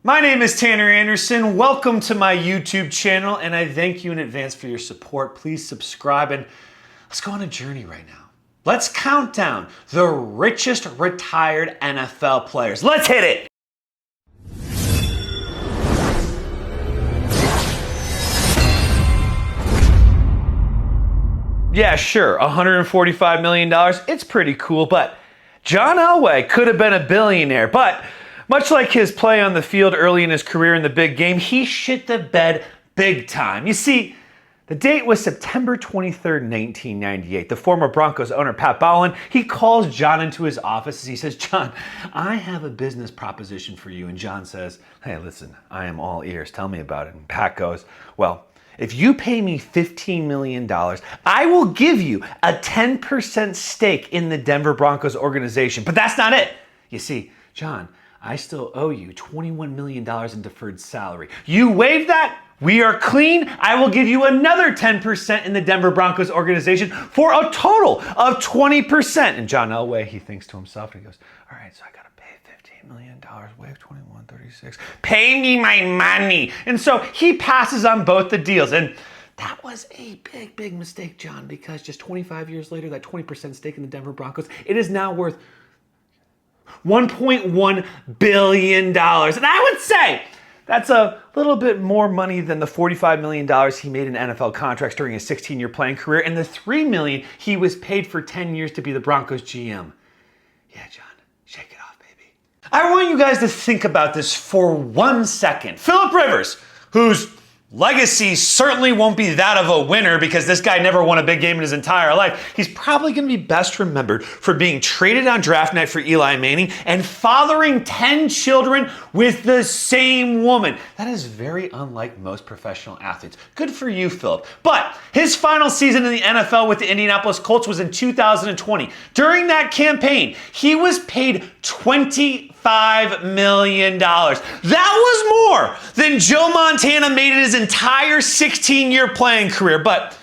My name is Tanner Anderson. Welcome to my YouTube channel, and I thank you in advance for your support. Please subscribe, and let's go on a journey right now. Let's count down the richest retired NFL players. Let's hit it! Yeah, sure, $145 million, it's pretty cool, but John Elway could have been a billionaire, but much like his play on the field early in his career in the big game, he shit the bed big time. You see, the date was September 23rd, 1998. The former Broncos owner, Pat Bowlen, he calls John into his office and he says, "John, I have a business proposition for you." And John says, "Hey, listen, I am all ears. Tell me about it." And Pat goes, "Well, if you pay me $15 million, I will give you a 10% stake in the Denver Broncos organization. But that's not it. You see, John, I still owe you $21 million in deferred salary. You waive that, we are clean. I will give you another 10% in the Denver Broncos organization for a total of 20%. And John Elway, he thinks to himself, and he goes, "All right, so I got to pay $15 million, waive 21, 36. Pay me my money." And so he passes on both the deals. And that was a big, big mistake, John, because just 25 years later, that 20% stake in the Denver Broncos, it is now worth $1.1 billion. And I would say that's a little bit more money than the $45 million he made in NFL contracts during his 16-year playing career and the $3 million he was paid for 10 years to be the Broncos GM. Yeah, John, shake it off, baby. I want you guys to think about this for 1 second. Philip Rivers, whose legacy certainly won't be that of a winner because this guy never won a big game in his entire life. He's probably going to be best remembered for being traded on draft night for Eli Manning and fathering 10 children with the same woman. That is very unlike most professional athletes. Good for you, Philip. But his final season in the NFL with the Indianapolis Colts was in 2020. During that campaign, he was paid $25 million. That was more than Joe Montana made in his entire 16-year playing career. But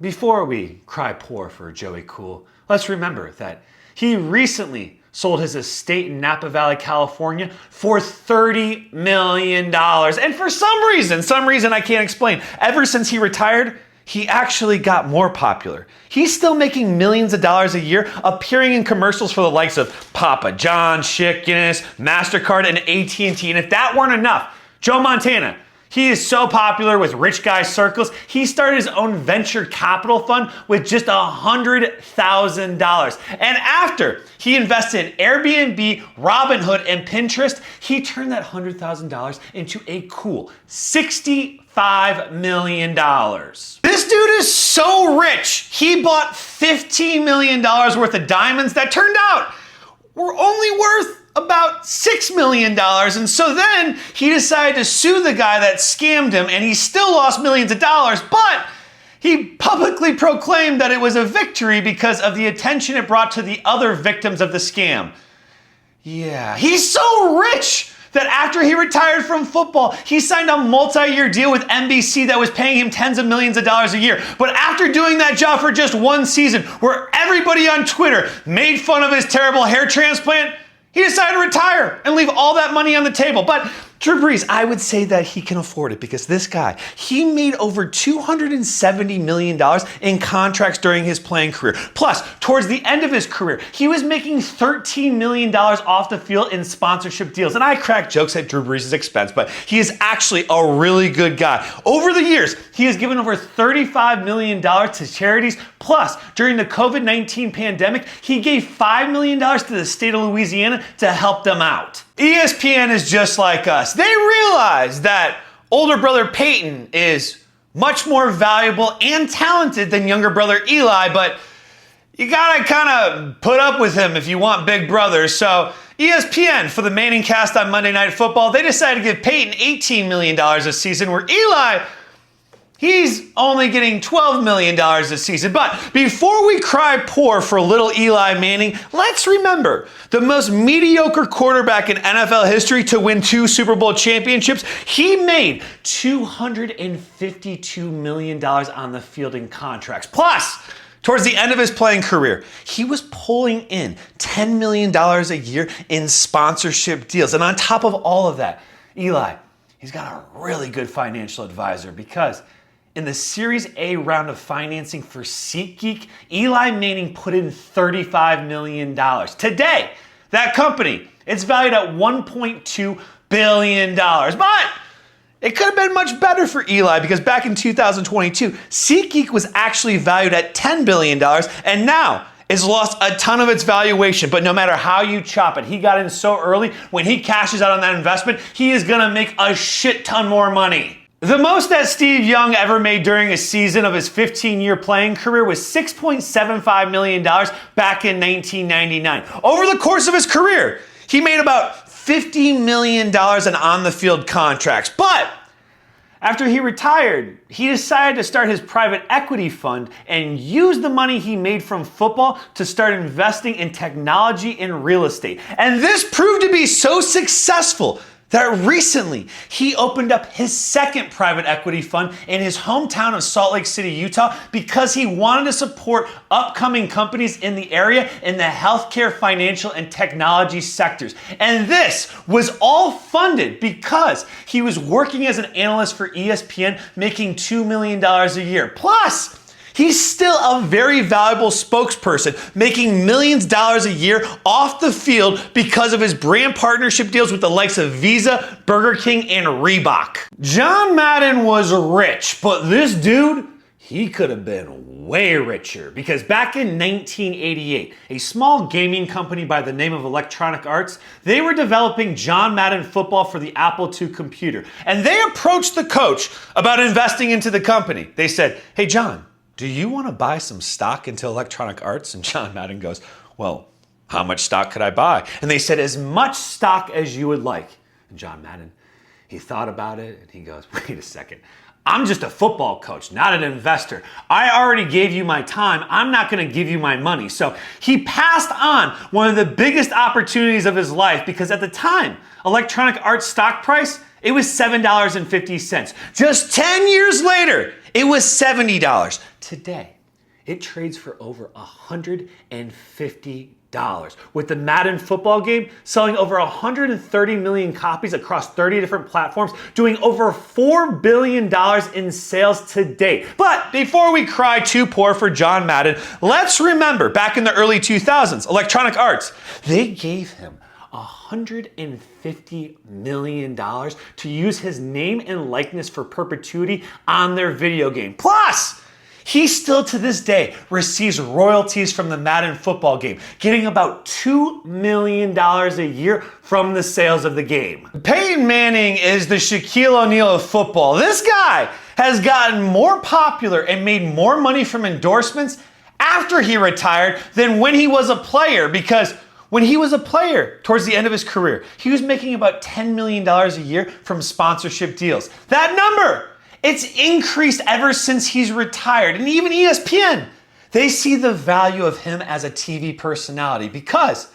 before we cry poor for Joey Cool, let's remember that he recently sold his estate in Napa Valley, California for $30 million. And for some reason I can't explain, ever since he retired, he actually got more popular. He's still making millions of dollars a year, appearing in commercials for the likes of Papa John's, Schick, Guinness, MasterCard, and AT&T. And if that weren't enough, Joe Montana, he is so popular with rich guy circles, he started his own venture capital fund with just $100,000. And after he invested in Airbnb, Robinhood, and Pinterest, he turned that $100,000 into a cool $65 million. This dude is so rich, he bought $15 million worth of diamonds that turned out were only worth about $6 million. And so then he decided to sue the guy that scammed him, and he still lost millions of dollars, but he publicly proclaimed that it was a victory because of the attention it brought to the other victims of the scam. Yeah, he's so rich that after he retired from football, he signed a multi-year deal with NBC that was paying him tens of millions of dollars a year. But after doing that job for just one season, where everybody on Twitter made fun of his terrible hair transplant, he decided to retire and leave all that money on the table. But Drew Brees, I would say that he can afford it because this guy, he made over $270 million in contracts during his playing career. Plus, towards the end of his career, he was making $13 million off the field in sponsorship deals. And I crack jokes at Drew Brees' expense, but he is actually a really good guy. Over the years, he has given over $35 million to charities. Plus, during the COVID-19 pandemic, he gave $5 million to the state of Louisiana to help them out. ESPN is just like us. They realize that older brother Peyton is much more valuable and talented than younger brother Eli, but you gotta kind of put up with him if you want big brothers. So ESPN, for the Manning cast on Monday Night Football, they decided to give Peyton $18 million a season, where Eli, he's only getting $12 million a season. But before we cry poor for little Eli Manning, let's remember the most mediocre quarterback in NFL history to win 2 Super Bowl championships. He made $252 million on the field in contracts. Plus, towards the end of his playing career, he was pulling in $10 million a year in sponsorship deals. And on top of all of that, Eli, he's got a really good financial advisor because in the Series A round of financing for SeatGeek, Eli Manning put in $35 million. Today, that company, it's valued at $1.2 billion. But it could have been much better for Eli because back in 2022, SeatGeek was actually valued at $10 billion and now it's lost a ton of its valuation. But no matter how you chop it, he got in so early. When he cashes out on that investment, he is gonna make a shit ton more money. The most that Steve Young ever made during a season of his 15-year playing career was $6.75 million back in 1999. Over the course of his career, he made about $50 million in on-the-field contracts. But after he retired, he decided to start his private equity fund and use the money he made from football to start investing in technology and real estate. And this proved to be so successful that recently he opened up his second private equity fund in his hometown of Salt Lake City, Utah, because he wanted to support upcoming companies in the area in the healthcare, financial, and technology sectors. And this was all funded because he was working as an analyst for ESPN, making $2 million a year. Plus, he's still a very valuable spokesperson, making millions of dollars a year off the field because of his brand partnership deals with the likes of Visa, Burger King, and Reebok. John Madden was rich, but this dude, he could have been way richer because back in 1988, a small gaming company by the name of Electronic Arts, they were developing John Madden football for the Apple II computer. And they approached the coach about investing into the company. They said, "Hey, John, do you want to buy some stock into Electronic Arts?" And John Madden goes, "Well, how much stock could I buy?" And they said, "As much stock as you would like." And John Madden, he thought about it and he goes, "Wait a second. I'm just a football coach, not an investor. I already gave you my time. I'm not going to give you my money." So he passed on one of the biggest opportunities of his life because at the time, Electronic Arts stock price, it was $7.50. Just 10 years later, it was $70. Today, it trades for over $150, with the Madden football game selling over 130 million copies across 30 different platforms, doing over $4 billion in sales to date. But before we cry too poor for John Madden, let's remember back in the early 2000s, Electronic Arts, they gave him $150 million to use his name and likeness for perpetuity on their video game. Plus, he still to this day receives royalties from the Madden football game, getting about $2 million a year from the sales of the game. Peyton Manning is the Shaquille O'Neal of football. This guy has gotten more popular and made more money from endorsements after he retired than when he was a player, because when he was a player towards the end of his career, he was making about $10 million a year from sponsorship deals. That number, it's increased ever since he's retired. And even ESPN, they see the value of him as a TV personality because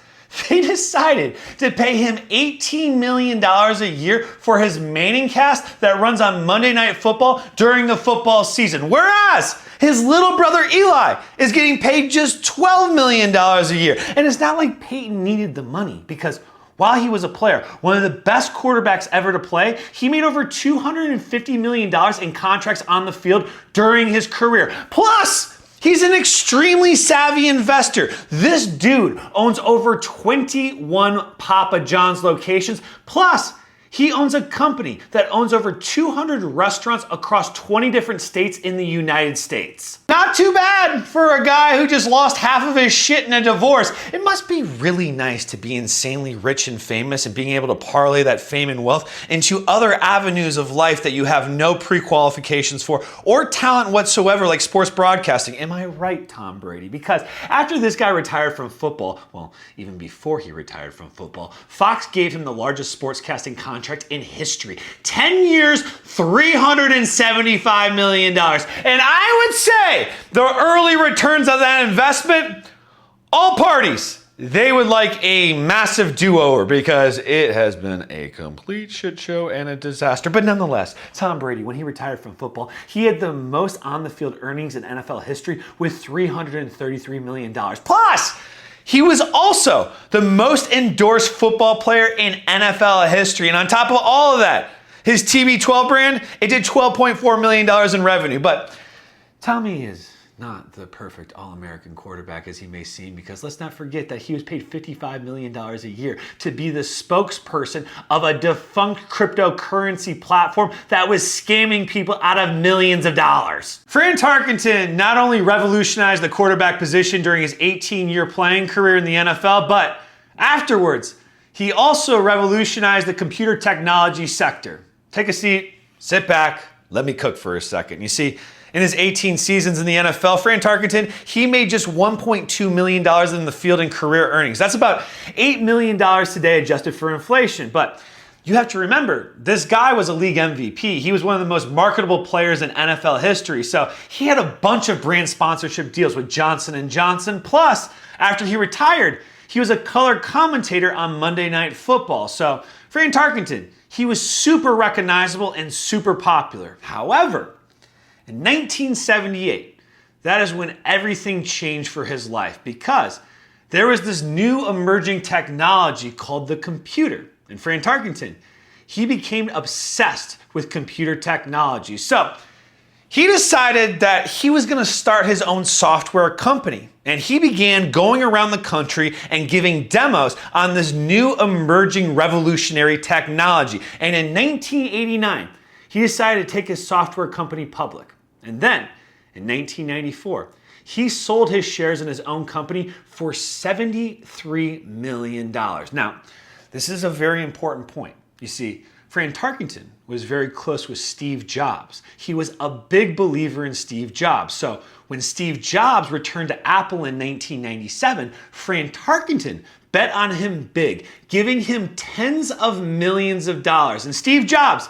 they decided to pay him $18 million a year for his Manning cast that runs on Monday Night Football during the football season. Whereas his little brother Eli is getting paid just $12 million a year. And it's not like Peyton needed the money because while he was a player, one of the best quarterbacks ever to play, he made over $250 million in contracts on the field during his career. Plus, he's an extremely savvy investor. This dude owns over 21 Papa John's locations. Plus, he owns a company that owns over 200 restaurants across 20 different states in the United States. Not too bad for a guy who just lost half of his shit in a divorce. It must be really nice to be insanely rich and famous and being able to parlay that fame and wealth into other avenues of life that you have no pre-qualifications for or talent whatsoever, like sports broadcasting. Am I right, Tom Brady? Because after this guy retired from football, well, even before he retired from football, Fox gave him the largest sportscasting contract in history. 10 years, $375 million. And I would say the early returns of that investment, all parties, they would like a massive do-over because it has been a complete shit show and a disaster. But nonetheless, Tom Brady, when he retired from football, he had the most on-the-field earnings in NFL history with $333 million. Plus, he was also the most endorsed football player in NFL history. And on top of all of that, his TB12 brand, it did $12.4 million in revenue. But Tommy is not the perfect All-American quarterback as he may seem, because let's not forget that he was paid $55 million a year to be the spokesperson of a defunct cryptocurrency platform that was scamming people out of millions of dollars. Fran Tarkenton not only revolutionized the quarterback position during his 18-year playing career in the NFL, but afterwards, he also revolutionized the computer technology sector. Take a seat, sit back, let me cook for a second. You see, in his 18 seasons in the NFL, Fran Tarkenton, he made just $1.2 million in the field in career earnings. That's about $8 million today adjusted for inflation. But you have to remember, this guy was a league MVP. He was one of the most marketable players in NFL history. So he had a bunch of brand sponsorship deals with Johnson & Johnson. Plus, after he retired, he was a color commentator on Monday Night Football. So Fran Tarkenton, he was super recognizable and super popular. However, in 1978, that is when everything changed for his life, because there was this new emerging technology called the computer. And Fran Tarkenton, he became obsessed with computer technology. So he decided that he was going to start his own software company. And he began going around the country and giving demos on this new emerging revolutionary technology. And in 1989, he decided to take his software company public. And then, in 1994, he sold his shares in his own company for $73 million. Now, this is a very important point. You see, Fran Tarkenton was very close with Steve Jobs. He was a big believer in Steve Jobs. So when Steve Jobs returned to Apple in 1997, Fran Tarkenton bet on him big, giving him tens of millions of dollars. And Steve Jobs,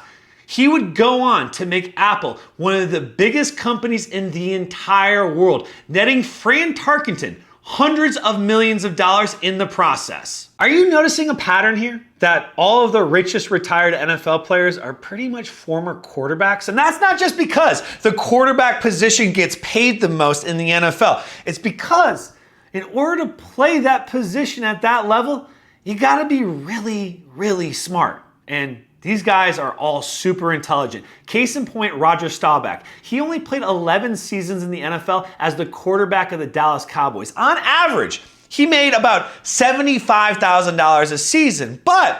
he would go on to make Apple one of the biggest companies in the entire world, netting Fran Tarkenton hundreds of millions of dollars in the process. Are you noticing a pattern here? That all of the richest retired NFL players are pretty much former quarterbacks? And that's not just because the quarterback position gets paid the most in the NFL. It's because in order to play that position at that level, you gotta be really, really smart. And these guys are all super intelligent. Case in point, Roger Staubach. He only played 11 seasons in the NFL as the quarterback of the Dallas Cowboys. On average, he made about $75,000 a season, but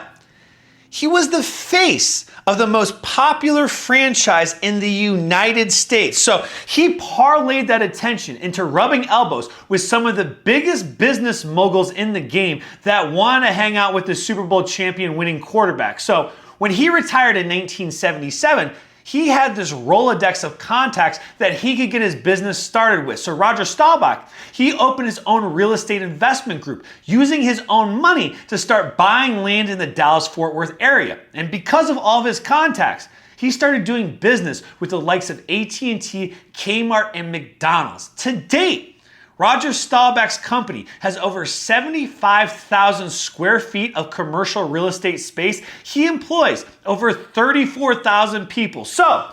he was the face of the most popular franchise in the United States. So he parlayed that attention into rubbing elbows with some of the biggest business moguls in the game that want to hang out with the Super Bowl champion winning quarterback. So when he retired in 1977, he had this Rolodex of contacts that he could get his business started with. So Roger Staubach, he opened his own real estate investment group, using his own money to start buying land in the Dallas-Fort Worth area. And because of all of his contacts, he started doing business with the likes of AT&T, Kmart, and McDonald's. To date, Roger Staubach's company has over 75,000 square feet of commercial real estate space. He employs over 34,000 people. So,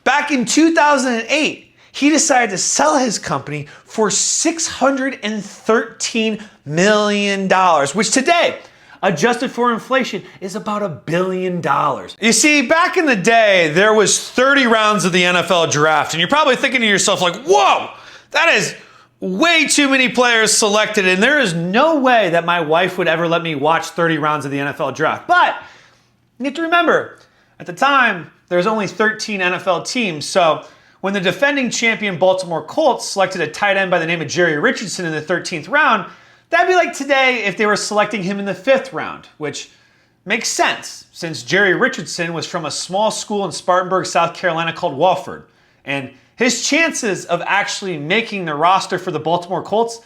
back in 2008, he decided to sell his company for $613 million, which today, adjusted for inflation, is about $1 billion. You see, back in the day, there was 30 rounds of the NFL draft, and you're probably thinking to yourself like, whoa, that is way too many players selected, and there is no way that my wife would ever let me watch 30 rounds of the NFL draft. But you have to remember, at the time, there was only 13 NFL teams, so when the defending champion Baltimore Colts selected a tight end by the name of Jerry Richardson in the 13th round, that'd be like today if they were selecting him in the 5th round, which makes sense, since Jerry Richardson was from a small school in Spartanburg, South Carolina called Wofford. And his chances of actually making the roster for the Baltimore Colts,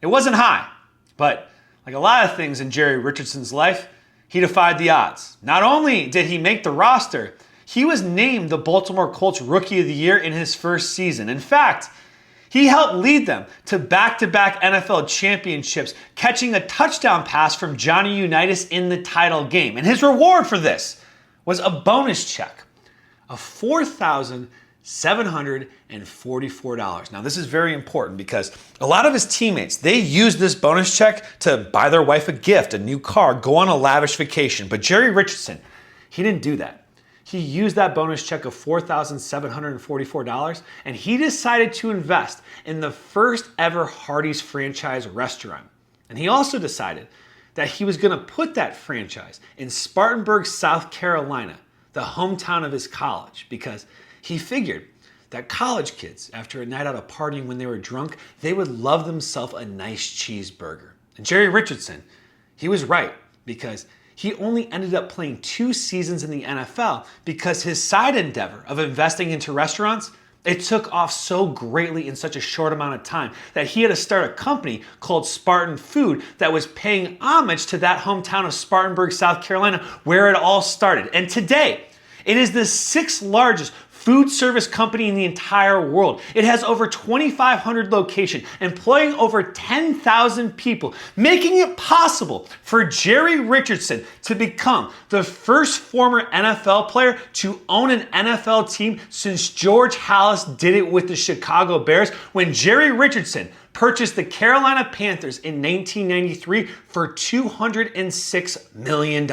it wasn't high. But like a lot of things in Jerry Richardson's life, he defied the odds. Not only did he make the roster, he was named the Baltimore Colts Rookie of the Year in his first season. In fact, he helped lead them to back-to-back NFL championships, catching a touchdown pass from Johnny Unitas in the title game. And his reward for this was a bonus check of $4,600. $744. Now, this is very important because a lot of his teammates, they used this bonus check to buy their wife a gift, a new car, go on a lavish vacation. But Jerry Richardson, he didn't do that. He used that bonus check of $4,744 and he decided to invest in the first ever Hardee's franchise restaurant. And he also decided that he was going to put that franchise in Spartanburg, South Carolina, the hometown of his college, because he figured that college kids, after a night out of partying when they were drunk, they would love themselves a nice cheeseburger. And Jerry Richardson, he was right, because he only ended up playing 2 seasons in the NFL because his side endeavor of investing into restaurants, it took off so greatly in such a short amount of time that he had to start a company called Spartan Food that was paying homage to that hometown of Spartanburg, South Carolina, where it all started. And today, it is the 6th largest food service company in the entire world. It has over 2,500 locations, employing over 10,000 people, making it possible for Jerry Richardson to become the first former NFL player to own an NFL team since George Halas did it with the Chicago Bears when Jerry Richardson purchased the Carolina Panthers in 1993 for $206 million.